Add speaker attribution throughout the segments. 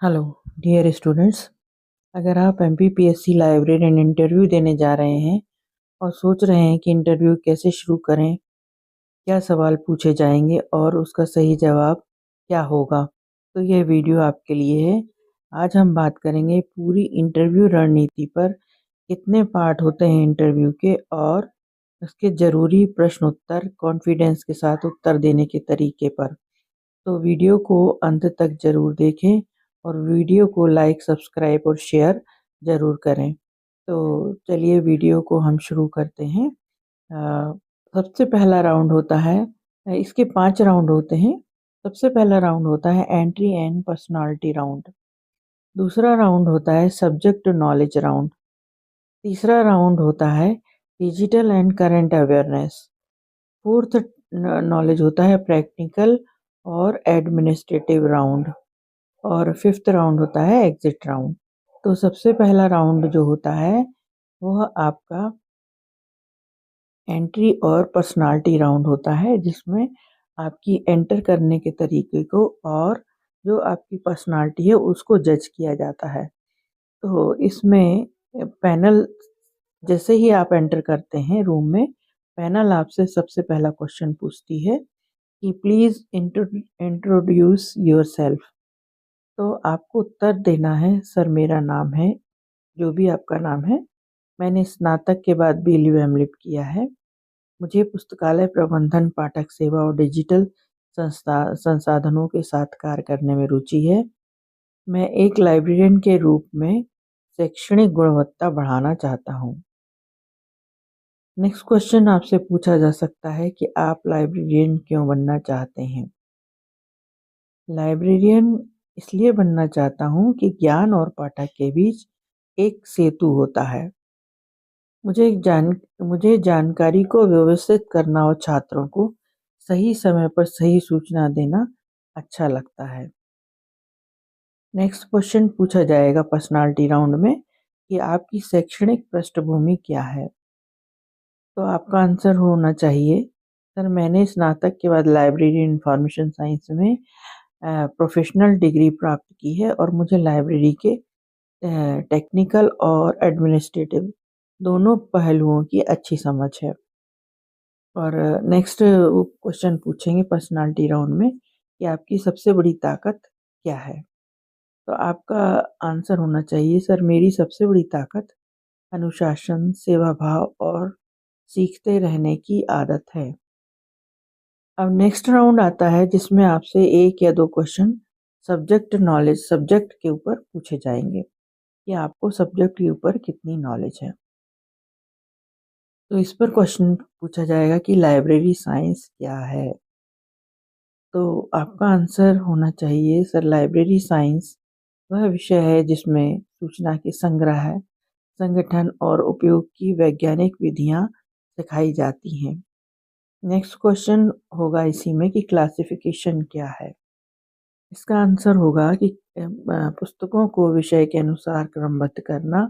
Speaker 1: Hello dear students. अगर आप MPPSC librarian interview देने जा रहे हैं और सोच रहे हैं कि इंटरव्यू कैसे शुरू करें, क्या सवाल पूछे जाएंगे और उसका सही जवाब क्या होगा, तो यह वीडियो आपके लिए है। आज हम बात करेंगे पूरी इंटरव्यू रणनीति पर, कितने पार्ट होते हैं इंटरव्यू के और उसके ज़रूरी प्रश्न उत्तर कॉन्फिडेंस के साथ उत्तर देने के तरीके पर। तो वीडियो को अंत तक ज़रूर देखें और वीडियो को लाइक, सब्सक्राइब और शेयर ज़रूर करें। तो चलिए वीडियो को हम शुरू करते हैं। सबसे पहला राउंड होता है, इसके 5 राउंड होते हैं। सबसे पहला राउंड होता है एंट्री एंड पर्सनालिटी राउंड। दूसरा राउंड होता है सब्जेक्ट नॉलेज राउंड। तीसरा राउंड होता है digital and current awareness. Fourth knowledge होता है प्रैक्टिकल और एडमिनिस्ट्रेटिव राउंड। और फिफ्थ राउंड होता है एग्जिट राउंड। तो सबसे पहला राउंड जो होता है वह आपका एंट्री और पर्सनालिटी राउंड होता है, जिसमें आपकी एंटर करने के तरीके को और जो आपकी पर्सनालिटी है उसको जज किया जाता है। तो इसमें पैनल, जैसे ही आप एंटर करते हैं रूम में, पैनल आपसे सबसे पहला क्वेश्चन पूछती है कि प्लीज़ इंट्रोड्यूस योरसेल्फ। तो आपको उत्तर देना है, सर मेरा नाम है, जो भी आपका नाम है। मैंने स्नातक के बाद BLUM किया है। मुझे पुस्तकालय प्रबंधन, पाठक सेवा और डिजिटल संसाधनों के साथ कार्य करने में रुचि है। मैं एक लाइब्रेरियन के रूप में शैक्षणिक गुणवत्ता बढ़ाना चाहता हूँ। नेक्स्ट क्वेश्चन आपसे पूछा जा सकता है कि आप लाइब्रेरियन क्यों बनना चाहते हैं। लाइब्रेरियन इसलिए बनना चाहता हूँ कि ज्ञान और पाठक के बीच एक सेतु होता है। मुझे जानकारी को व्यवस्थित करना और छात्रों को सही समय पर सही सूचना देना अच्छा लगता है। नेक्स्ट क्वेश्चन पूछा जाएगा पर्सनालिटी राउंड में कि आपकी शैक्षणिक पृष्ठभूमि क्या है। तो आपका आंसर होना चाहिए, सर मैंने स्नातक के बाद लाइब्रेरी इंफॉर्मेशन साइंस में प्रोफेशनल डिग्री प्राप्त की है और मुझे लाइब्रेरी के टेक्निकल और एडमिनिस्ट्रेटिव दोनों पहलुओं की अच्छी समझ है। और नेक्स्ट क्वेश्चन पूछेंगे पर्सनालिटी राउंड में कि आपकी सबसे बड़ी ताकत क्या है। तो आपका आंसर होना चाहिए, सर मेरी सबसे बड़ी ताकत अनुशासन, सेवा भाव और सीखते रहने की आदत है। अब नेक्स्ट राउंड आता है जिसमें आपसे 1 या 2 क्वेश्चन सब्जेक्ट नॉलेज, सब्जेक्ट के ऊपर पूछे जाएंगे कि आपको सब्जेक्ट के ऊपर कितनी नॉलेज है। तो इस पर क्वेश्चन पूछा जाएगा कि लाइब्रेरी साइंस क्या है। तो आपका आंसर होना चाहिए, सर लाइब्रेरी साइंस वह विषय है जिसमें सूचना के संग्रह, संगठन और उपयोग की वैज्ञानिक विधियां सिखाई जाती हैं। नेक्स्ट क्वेश्चन होगा इसी में कि क्लासिफिकेशन क्या है। इसका आंसर होगा कि पुस्तकों को विषय के अनुसार क्रमबद्ध करना,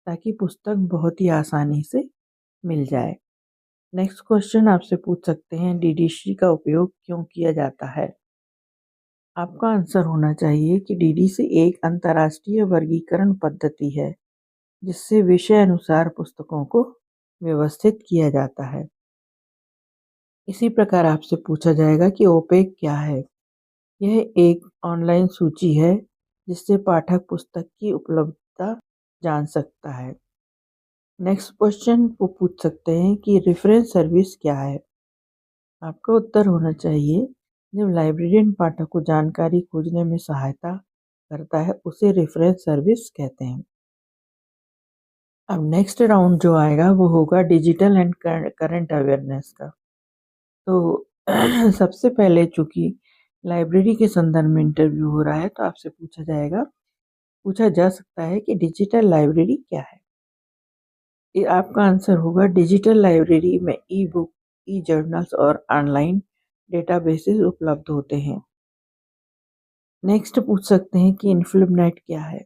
Speaker 1: ताकि पुस्तक बहुत ही आसानी से मिल जाए। नेक्स्ट क्वेश्चन आपसे पूछ सकते हैं डीडीसी का उपयोग क्यों किया जाता है। आपका आंसर होना चाहिए कि डीडीसी एक अंतर्राष्ट्रीय वर्गीकरण पद्धति है जिससे विषय अनुसार पुस्तकों को व्यवस्थित किया जाता है। इसी प्रकार आपसे पूछा जाएगा कि ओपेक क्या है। यह एक ऑनलाइन सूची है जिससे पाठक पुस्तक की उपलब्धता जान सकता है। नेक्स्ट क्वेश्चन वो पूछ सकते हैं कि रेफरेंस सर्विस क्या है। आपका उत्तर होना चाहिए, जब लाइब्रेरियन पाठक को जानकारी खोजने में सहायता करता है उसे रेफरेंस सर्विस कहते हैं। अब नेक्स्ट राउंड जो आएगा वो होगा डिजिटल एंड करंट अवेयरनेस का। तो सबसे पहले चूंकि लाइब्रेरी के संदर्भ में इंटरव्यू हो रहा है तो आपसे पूछा जा सकता है कि डिजिटल लाइब्रेरी क्या है। ये आपका आंसर होगा, डिजिटल लाइब्रेरी में ई बुक, ई जर्नल्स और ऑनलाइन डेटाबेसेस उपलब्ध होते हैं। नेक्स्ट पूछ सकते हैं कि इन्फोनेट क्या है।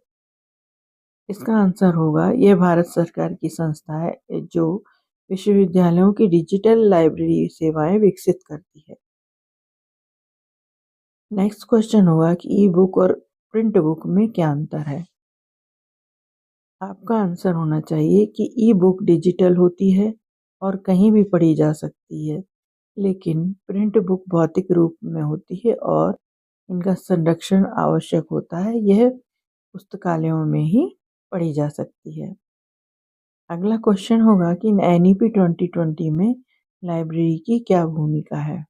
Speaker 1: इसका आंसर होगा, यह भारत सरकार की संस्था है जो विश्वविद्यालयों की डिजिटल लाइब्रेरी सेवाएं विकसित करती है। नेक्स्ट क्वेश्चन होगा कि ई बुक और प्रिंट बुक में क्या अंतर है? आपका आंसर होना चाहिए कि ई बुक डिजिटल होती है और कहीं भी पढ़ी जा सकती है, लेकिन प्रिंट बुक भौतिक रूप में होती है और इनका संरक्षण आवश्यक होता है। यह पुस्तकालयों में ही पढ़ी जा सकती है। अगला क्वेश्चन होगा कि एनईपी 2020 में लाइब्रेरी की क्या भूमिका है?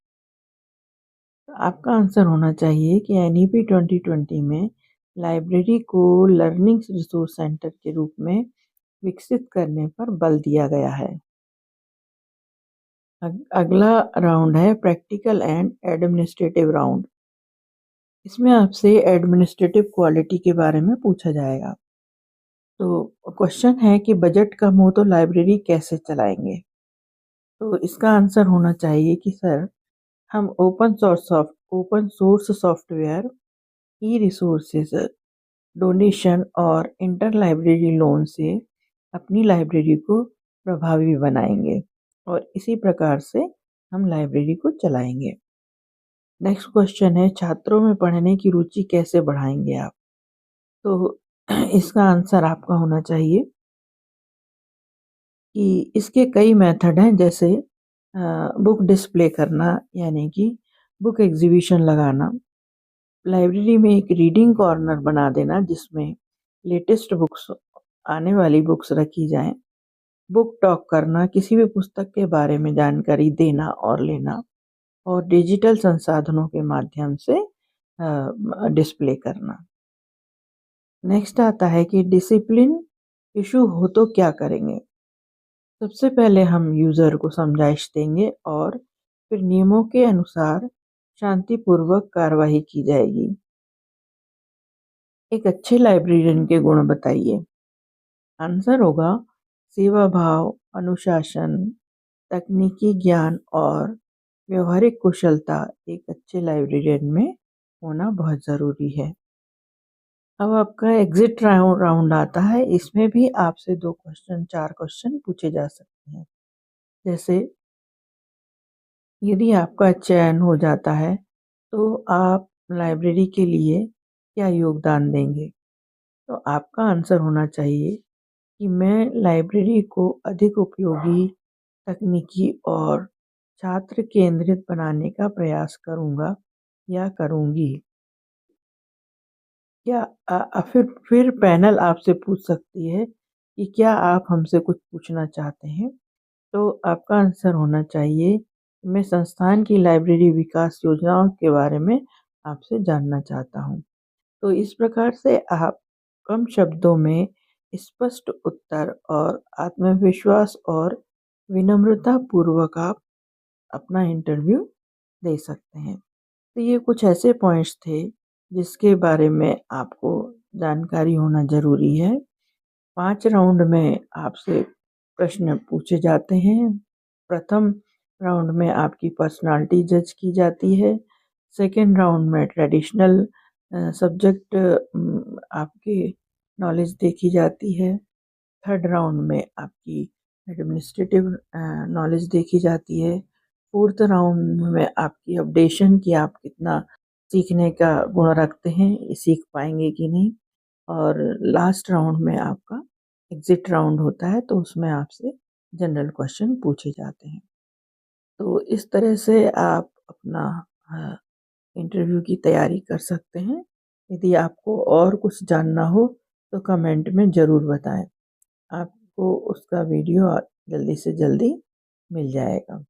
Speaker 1: तो आपका आंसर होना चाहिए कि एनईपी 2020 में लाइब्रेरी को लर्निंग रिसोर्स सेंटर के रूप में विकसित करने पर बल दिया गया है। अगला राउंड है प्रैक्टिकल एंड एडमिनिस्ट्रेटिव राउंड। इसमें आपसे एडमिनिस्ट्रेटिव क्वालिटी के बारे में पूछा जाएगा। तो क्वेश्चन है कि बजट कम हो तो लाइब्रेरी कैसे चलाएंगे? तो इसका आंसर होना चाहिए कि सर हम ओपन सोर्स सॉफ्टवेयर, ई रिसोर्सेज, डोनेशन और इंटर लाइब्रेरी लोन से अपनी लाइब्रेरी को प्रभावी बनाएंगे और इसी प्रकार से हम लाइब्रेरी को चलाएंगे। नेक्स्ट क्वेश्चन है छात्रों में पढ़ने की रुचि कैसे बढ़ाएंगे आप? तो इसका आंसर आपका होना चाहिए कि इसके कई मेथड हैं, जैसे बुक डिस्प्ले करना यानी कि बुक एग्जीबिशन लगाना, लाइब्रेरी में एक रीडिंग कॉर्नर बना देना जिसमें लेटेस्ट बुक्स, आने वाली बुक्स रखी जाएं, बुक टॉक करना, किसी भी पुस्तक के बारे में जानकारी देना और लेना, और डिजिटल संसाधनों के माध्यम से डिस्प्ले करना। नेक्स्ट आता है कि डिसिप्लिन इशू हो तो क्या करेंगे? सबसे पहले हम यूज़र को समझाइश देंगे और फिर नियमों के अनुसार शांतिपूर्वक कार्रवाई की जाएगी। एक अच्छे लाइब्रेरियन के गुण बताइए। आंसर होगा सेवा भाव, अनुशासन, तकनीकी ज्ञान और व्यवहारिक कुशलता एक अच्छे लाइब्रेरियन में होना बहुत ज़रूरी है। अब आपका एग्जिट राउंड आता है। इसमें भी आपसे 4 क्वेश्चन पूछे जा सकते हैं। जैसे यदि आपका चयन हो जाता है तो आप लाइब्रेरी के लिए क्या योगदान देंगे? तो आपका आंसर होना चाहिए कि मैं लाइब्रेरी को अधिक उपयोगी, तकनीकी और छात्र केंद्रित बनाने का प्रयास करूँगा या करूँगी। क्या फिर पैनल आपसे पूछ सकती है कि क्या आप हमसे कुछ पूछना चाहते हैं? तो आपका आंसर होना चाहिए, मैं संस्थान की लाइब्रेरी विकास योजनाओं के बारे में आपसे जानना चाहता हूँ। तो इस प्रकार से आप कम शब्दों में स्पष्ट उत्तर और आत्मविश्वास और विनम्रता पूर्वक आप अपना इंटरव्यू दे सकते हैं। तो ये कुछ ऐसे पॉइंट्स थे जिसके बारे में आपको जानकारी होना ज़रूरी है। 5 राउंड में आपसे प्रश्न पूछे जाते हैं। प्रथम राउंड में आपकी पर्सनालिटी जज की जाती है। सेकंड राउंड में ट्रेडिशनल सब्जेक्ट आपकी नॉलेज देखी जाती है। थर्ड राउंड में आपकी एडमिनिस्ट्रेटिव नॉलेज देखी जाती है। फोर्थ राउंड में आपकी अपडेशन कि आप कितना सीखने का गुण रखते हैं, ये सीख पाएंगे कि नहीं। और लास्ट राउंड में आपका एग्जिट राउंड होता है, तो उसमें आपसे जनरल क्वेश्चन पूछे जाते हैं। तो इस तरह से आप अपना इंटरव्यू की तैयारी कर सकते हैं। यदि आपको और कुछ जानना हो तो कमेंट में ज़रूर बताएं। आपको उसका वीडियो जल्दी से जल्दी मिल जाएगा।